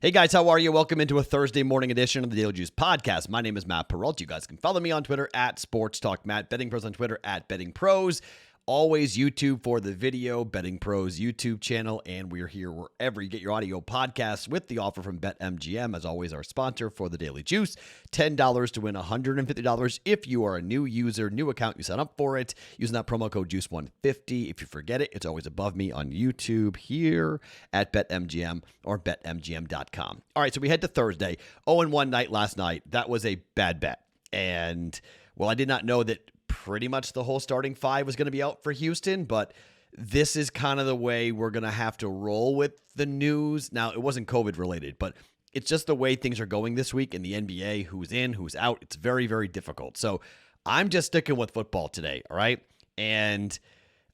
Hey guys, how are you? Welcome into a Thursday morning edition of the Daily Juice podcast. My name is Matt Perrault. You guys can follow me on Twitter at Sports Talk Matt, BettingPros on Twitter at BettingPros. Always YouTube for the video, BettingPros YouTube channel, and we're here wherever you get your audio podcasts with the offer from BetMGM, as always, our sponsor for the Daily Juice. $10 to win $150 if you are a new user, new account, you sign up for it, using that promo code JUICE150. If you forget it, it's always above me on YouTube here at BetMGM or BetMGM.com. All right, so we head to Thursday. 0-1 night last night. That was a bad bet. And, well, I did not know that pretty much the whole starting five was going to be out for Houston, but this is kind of the way we're going to have to roll with the news. Now, it wasn't COVID related, but it's just the way things are going this week in the NBA, who's in, who's out. It's very, very difficult. So I'm just sticking with football today, all right? And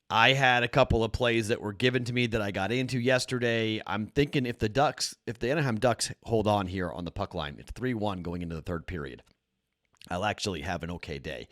I had a couple of plays that were given to me that I got into yesterday. I'm thinking if the Anaheim Ducks hold on here on the puck line, it's 3-1 going into the third period, I'll actually have an okay day.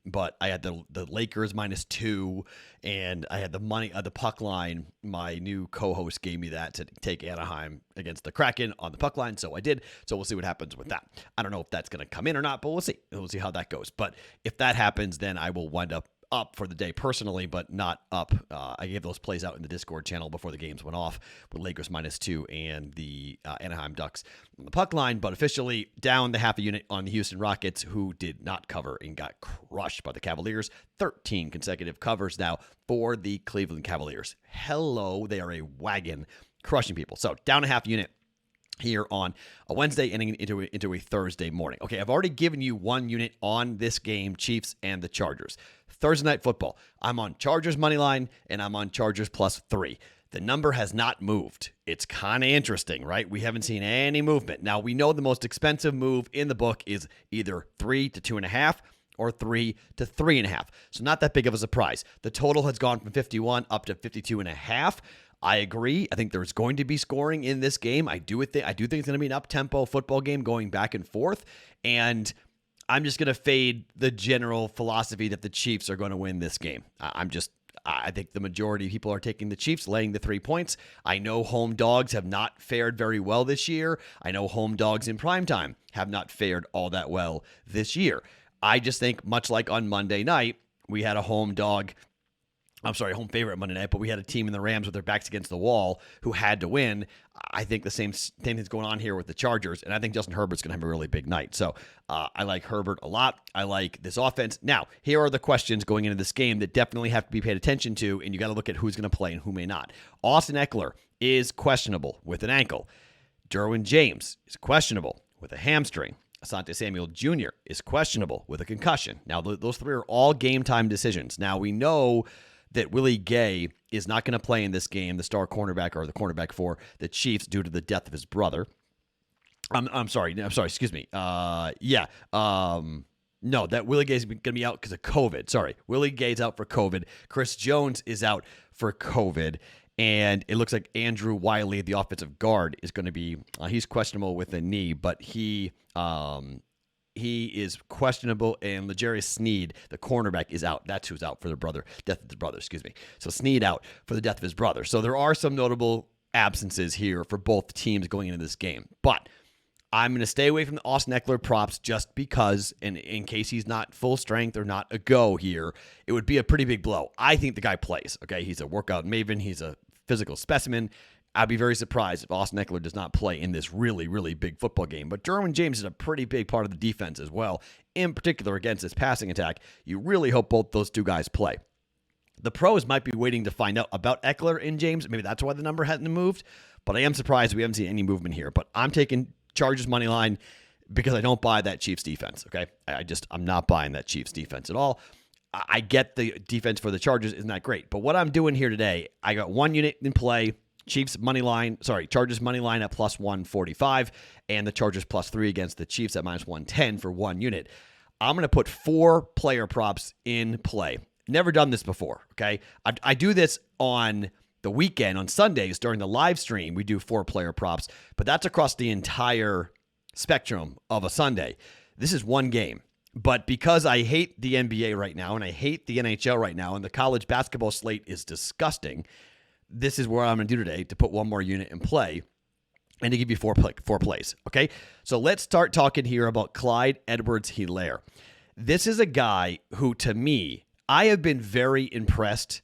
But I had the Lakers -2, and I had the money the puck line. My new co-host gave me that to take Anaheim against the Kraken on the puck line, so I did. So we'll see what happens with that. I don't know if that's going to come in or not, but we'll see. We'll see how that goes. But if that happens, then I will wind up for the day personally, but not up. I gave those plays out in the Discord channel before the games went off with Lakers -2 and the Anaheim Ducks on the puck line, but officially down the half a unit on the Houston Rockets, who did not cover and got crushed by the Cavaliers. 13 consecutive covers now for the Cleveland Cavaliers. Hello, they are a wagon crushing people. So down a half unit here on a Wednesday and into a Thursday morning. Okay, I've already given you one unit on this game, Chiefs and the Chargers. Thursday night football, I'm on Chargers money line and I'm on Chargers +3. The number has not moved. It's kind of interesting, right? We haven't seen any movement. Now, we know the most expensive move in the book is either 3 to 2.5 or 3 to 3.5. So not that big of a surprise. The total has gone from 51 up to 52.5. I agree. I think there's going to be scoring in this game. I do think it's going to be an up-tempo football game going back and forth. And I'm just going to fade the general philosophy that the Chiefs are going to win this game. I think the majority of people are taking the Chiefs, laying the 3 points. I know home dogs have not fared very well this year. I know home dogs in primetime have not fared all that well this year. I just think, much like on Monday night, we had a home favorite Monday night, but we had a team in the Rams with their backs against the wall who had to win. I think the same thing is going on here with the Chargers, and I think Justin Herbert's going to have a really big night. So I like Herbert a lot. I like this offense. Now, here are the questions going into this game that definitely have to be paid attention to, and you got to look at who's going to play and who may not. Austin Eckler is questionable with an ankle. Derwin James is questionable with a hamstring. Asante Samuel Jr. is questionable with a concussion. Now, those three are all game-time decisions. Now, we know that Willie Gay is not going to play in this game, the star cornerback or the cornerback for the Chiefs, due to the death of his brother. I'm sorry, excuse me. No, that Willie Gay is going to be out because of COVID. Sorry, Willie Gay's out for COVID. Chris Jones is out for COVID. And it looks like Andrew Wiley, the offensive guard, is going to be, he's questionable with a knee, but he is questionable, and L'Jarius Sneed, the cornerback, is out. That's who's out for death of his brother, excuse me. So Sneed out for the death of his brother. So there are some notable absences here for both teams going into this game. But I'm going to stay away from the Austin Eckler props just because, and in case he's not full strength or not a go here, it would be a pretty big blow. I think the guy plays, okay? He's a workout maven. He's a physical specimen. I'd be very surprised if Austin Eckler does not play in this really, really big football game. But Derwin James is a pretty big part of the defense as well, in particular against this passing attack. You really hope both those two guys play. The pros might be waiting to find out about Eckler and James. Maybe that's why the number hasn't moved. But I am surprised we haven't seen any movement here. But I'm taking Chargers money line because I don't buy that Chiefs defense, okay? I'm not buying that Chiefs defense at all. I get the defense for the Chargers isn't that great. But what I'm doing here today, I got one unit in play. Chargers money line at +145, and the Chargers +3 against the Chiefs at -110 for one unit. I'm going to put 4 player props in play. Never done this before, okay? I do this on the weekend, on Sundays during the live stream. We do 4 player props, but that's across the entire spectrum of a Sunday. This is one game. But because I hate the NBA right now, and I hate the NHL right now, and the college basketball slate is disgusting, this is what I'm going to do today to put one more unit in play. and to give you four plays. Okay, so let's start talking here about Clyde Edwards-Hilaire. This is a guy who, to me, I have been very impressed.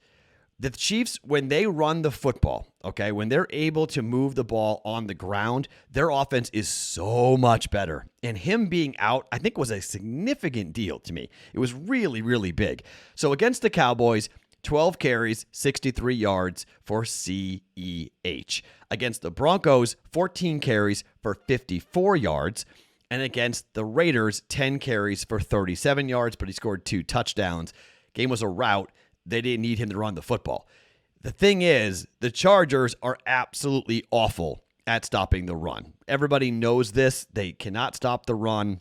The Chiefs, when they run the football, okay, when they're able to move the ball on the ground, their offense is so much better. And him being out, I think, was a significant deal to me. It was really, really big. So against the Cowboys, 12 carries, 63 yards for CEH. Against the Broncos, 14 carries for 54 yards. And against the Raiders, 10 carries for 37 yards, but he scored 2 touchdowns. Game was a rout. They didn't need him to run the football. The thing is, the Chargers are absolutely awful at stopping the run. Everybody knows this. They cannot stop the run.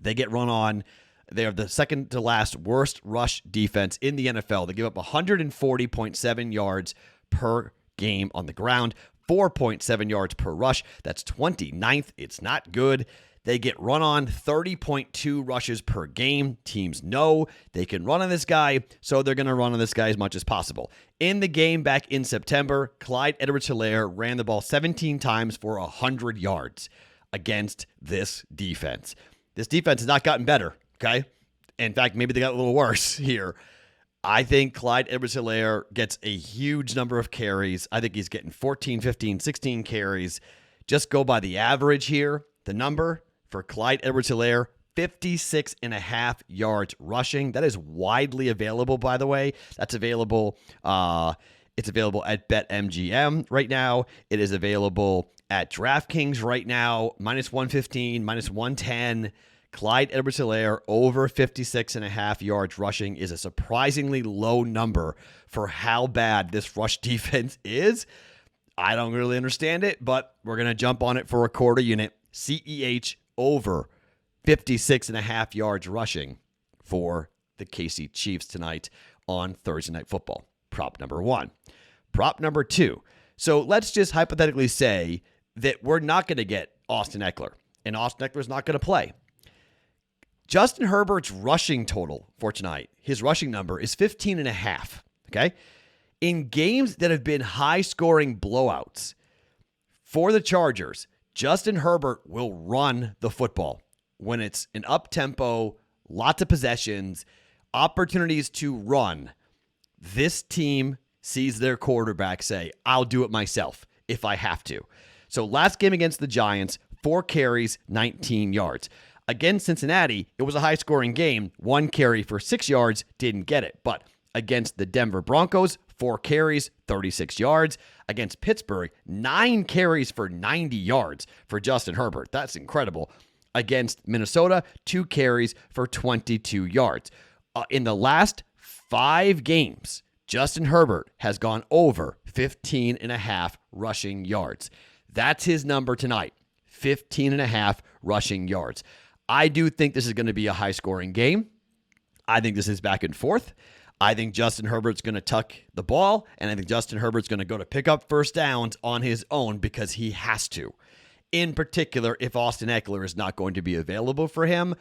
They get run on. They are the second to last worst rush defense in the NFL. They give up 140.7 yards per game on the ground, 4.7 yards per rush. That's 29th. It's not good. They get run on 30.2 rushes per game. Teams know they can run on this guy, so they're going to run on this guy as much as possible. In the game back in September, Clyde Edwards-Hilaire ran the ball 17 times for 100 yards against this defense. This defense has not gotten better, okay? In fact, maybe they got a little worse here. I think Clyde Edwards-Hilaire gets a huge number of carries. I think he's getting 14, 15, 16 carries. Just go by the average here. The number for Clyde Edwards-Hilaire, 56.5 yards rushing. That is widely available, by the way. That's available. It's available at BetMGM right now. It is available at DraftKings right now. -115, -110. Clyde Edwards-Hilaire over 56.5 yards rushing is a surprisingly low number for how bad this rush defense is. I don't really understand it, but we're going to jump on it for a quarter unit. CEH over 56.5 yards rushing for the KC Chiefs tonight on Thursday Night Football. Prop number 1. Prop number 2. So let's just hypothetically say that we're not going to get Austin Eckler, and Austin Eckler is not going to play. Justin Herbert's rushing total for tonight, his rushing number is 15.5. Okay? In games that have been high-scoring blowouts for the Chargers, Justin Herbert will run the football when it's an up-tempo, lots of possessions, opportunities to run. This team sees their quarterback say, I'll do it myself if I have to. So last game against the Giants, 4 carries, 19 yards. Against Cincinnati, it was a high-scoring game. 1 carry for 6 yards, didn't get it. But against the Denver Broncos, 4 carries, 36 yards. Against Pittsburgh, 9 carries for 90 yards for Justin Herbert. That's incredible. Against Minnesota, 2 carries for 22 yards. In the last 5 games, Justin Herbert has gone over 15.5 rushing yards. That's his number tonight, 15.5 rushing yards. I do think this is going to be a high-scoring game. I think this is back and forth. I think Justin Herbert's going to tuck the ball, and I think Justin Herbert's going to go to pick up first downs on his own because he has to. In particular, if Austin Eckler is not going to be available for him,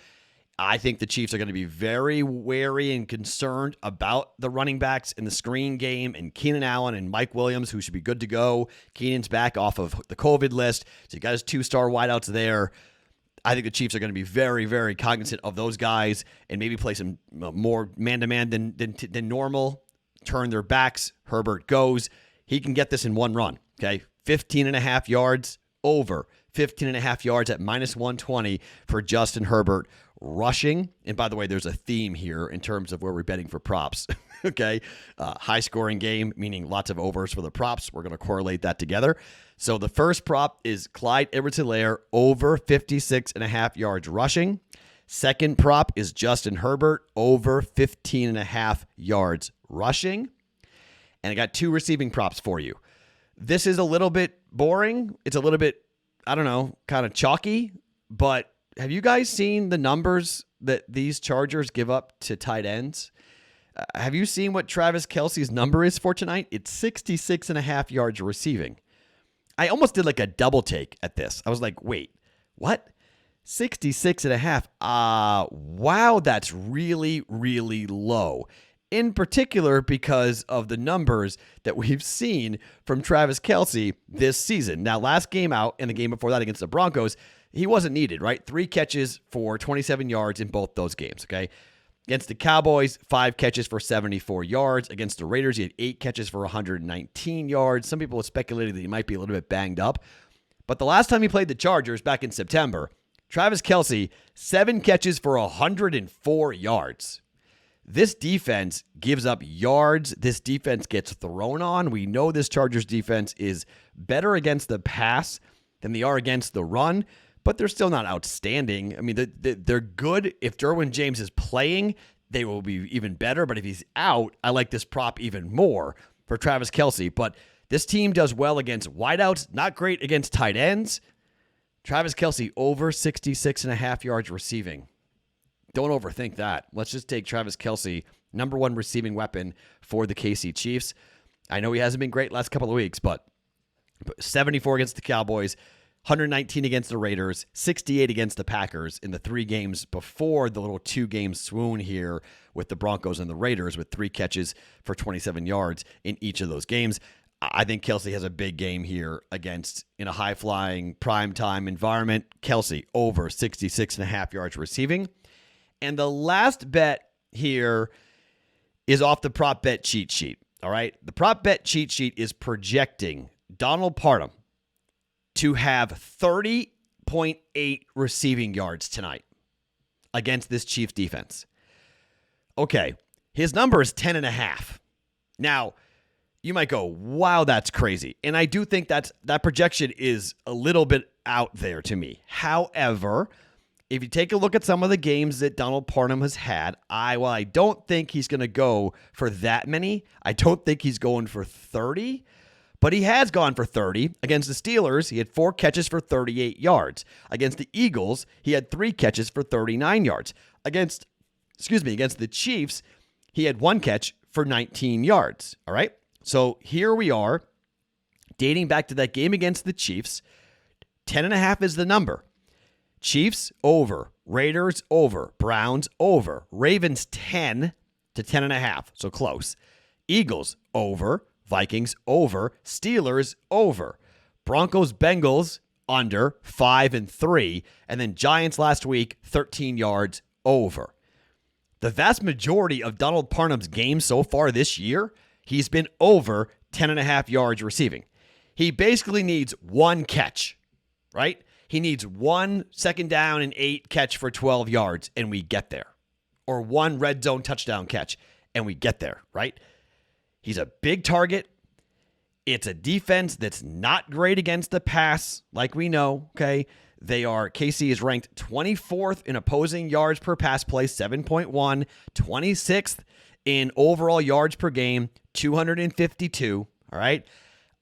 I think the Chiefs are going to be very wary and concerned about the running backs in the screen game and Keenan Allen and Mike Williams, who should be good to go. Keenan's back off of the COVID list, so you got his 2-star wideouts there. I think the Chiefs are going to be very, very cognizant of those guys and maybe play some more man-to-man than normal. Turn their backs. Herbert goes. He can get this in one run, okay? 15.5 yards over. 15.5 yards at -120 for Justin Herbert rushing. And by the way, there's a theme here in terms of where we're betting for props, okay? High-scoring game, meaning lots of overs for the props. We're going to correlate that together. So the first prop is Clyde Edwards-Hilaire over 56.5 yards rushing. Second prop is Justin Herbert over 15.5 yards rushing. And I got 2 receiving props for you. This is a little bit boring. It's a little bit, I don't know, kind of chalky. But have you guys seen the numbers that these Chargers give up to tight ends? Have you seen what Travis Kelce's number is for tonight? It's 66.5 yards receiving. I almost did like a double take at this. I was like, wait, what? 66.5. Wow, that's really, really low. in particular because of the numbers that we've seen from Travis Kelce this season. Now, last game out and the game before that against the Broncos, he wasn't needed, right? 3 catches for 27 yards in both those games, okay? Against the Cowboys, 5 catches for 74 yards. Against the Raiders, he had 8 catches for 119 yards. Some people have speculated that he might be a little bit banged up. But the last time he played the Chargers back in September, Travis Kelce, 7 catches for 104 yards. This defense gives up yards. This defense gets thrown on. We know this Chargers defense is better against the pass than they are against the run, but they're still not outstanding. I mean, they're good. If Derwin James is playing, they will be even better. But if he's out, I like this prop even more for Travis Kelce. But this team does well against wideouts, not great against tight ends. Travis Kelce over 66.5 yards receiving. Don't overthink that. Let's just take Travis Kelce, number 1 receiving weapon for the KC Chiefs. I know he hasn't been great last couple of weeks, but 74 against the Cowboys, 119 against the Raiders, 68 against the Packers in the 3 games before the little 2-game swoon here with the Broncos and the Raiders with 3 catches for 27 yards in each of those games. I think Kelce has a big game here against, in a high-flying, prime-time environment. Kelce over 66.5 yards receiving. And the last bet here is off the prop bet cheat sheet, all right? The prop bet cheat sheet is projecting Donald Parham to have 30.8 receiving yards tonight against this Chiefs defense. Okay, his number is 10.5. Now, you might go, wow, that's crazy. And I do think that projection is a little bit out there to me. However, if you take a look at some of the games that Donald Parham has had, I don't think he's going to go for that many. I don't think he's going for 30, but he has gone for 30. Against the Steelers, he had 4 catches for 38 yards. Against the Eagles, he had 3 catches for 39 yards. Against the Chiefs, he had 1 catch for 19 yards. All right? So here we are, dating back to that game against the Chiefs. 10.5 is the number. Chiefs over, Raiders over, Browns over, Ravens 10 to 10.5, so close. Eagles over, Vikings over, Steelers over, Broncos, Bengals under 5-3, and then Giants last week 13 yards over. The vast majority of Donald Parham's games so far this year, he's been over 10.5 yards receiving. He basically needs 1 catch, right? He needs 1 second down and 8 catch for 12 yards, and we get there. Or 1 red zone touchdown catch, and we get there, right? He's a big target. It's a defense that's not great against the pass, like we know, okay? KC is ranked 24th in opposing yards per pass play, 7.1, 26th in overall yards per game, 252, all right?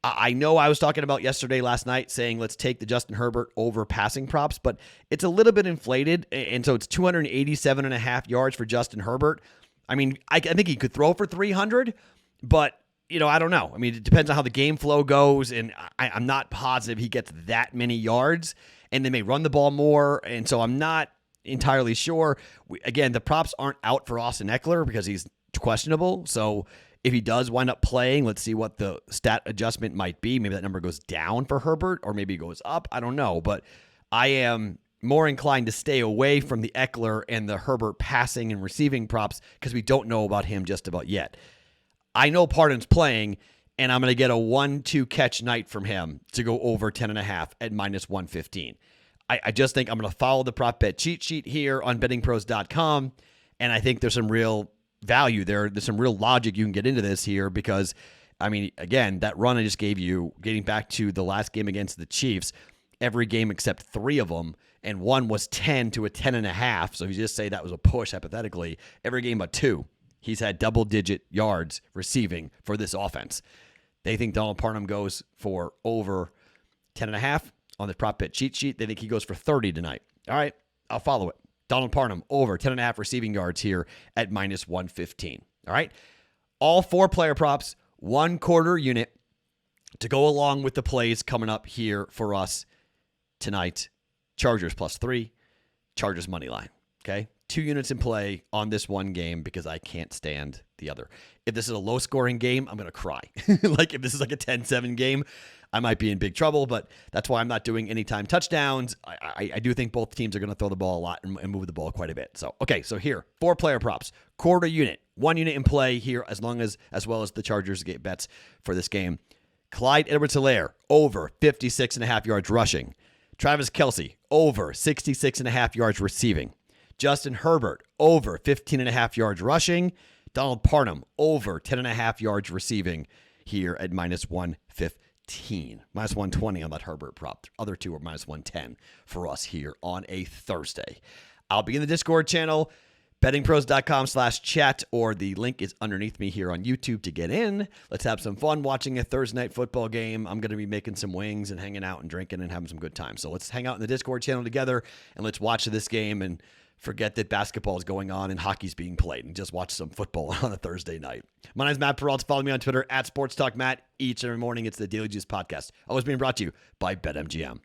I know I was talking about last night saying let's take the Justin Herbert over passing props, but it's a little bit inflated, and so it's 287.5 yards for Justin Herbert. I mean, I think he could throw for 300, but, I don't know. I mean, it depends on how the game flow goes, and I'm not positive he gets that many yards, and they may run the ball more, and so I'm not entirely sure. Again, the props aren't out for Austin Eckler because he's questionable, so if he does wind up playing, let's see what the stat adjustment might be. Maybe that number goes down for Herbert, or maybe it goes up. I don't know, but I am more inclined to stay away from the Eckler and the Herbert passing and receiving props because we don't know about him just about yet. I know Parham's playing, and I'm going to get a 1-2 catch night from him to go over 10.5 at -115. I just think I'm going to follow the prop bet cheat sheet here on BettingPros.com, and I think there's some real value there. There's some real logic you can get into this here because, I mean, again, that run I just gave you, getting back to the last game against the Chiefs, every game except 3 of them, and 1 was 10 to a 10.5. So if you just say that was a push, hypothetically, every game but 2, he's had double-digit yards receiving for this offense. They think Donald Parham goes for over 10.5 on the prop bet cheat sheet. They think he goes for 30 tonight. All right, I'll follow it. Donald Parham over 10.5 receiving yards here at -115. All right. All 4 player props, 1 quarter unit to go along with the plays coming up here for us tonight. Chargers +3, Chargers money line. Okay. 2 units in play on this one game because I can't stand the other. If this is a low-scoring game, I'm going to cry. Like, if this is like a 10-7 game, I might be in big trouble, but that's why I'm not doing anytime touchdowns. I do think both teams are going to throw the ball a lot and move the ball quite a bit. So, okay, so here, 4 player props, quarter unit, 1 unit in play here, as well as the Chargers get bets for this game. Clyde Edwards-Hilaire, over 56.5 yards rushing. Travis Kelce, over 66.5 yards receiving. Justin Herbert, over 15.5 yards rushing. Donald Parham, over 10.5 yards receiving here at minus 115. Minus 120 on that Herbert prop. The other two are minus 110 for us here on a Thursday. I'll be in the Discord channel, bettingpros.com/chat, or the link is underneath me here on YouTube to get in. Let's have some fun watching a Thursday night football game. I'm going to be making some wings and hanging out and drinking and having some good time. So let's hang out in the Discord channel together and let's watch this game and forget that basketball is going on and hockey's being played and just watch some football on a Thursday night. My name is Matt Perrault. Follow me on Twitter at SportsTalkMatt. Each and every morning, it's the Daily Juice Podcast. Always being brought to you by BetMGM.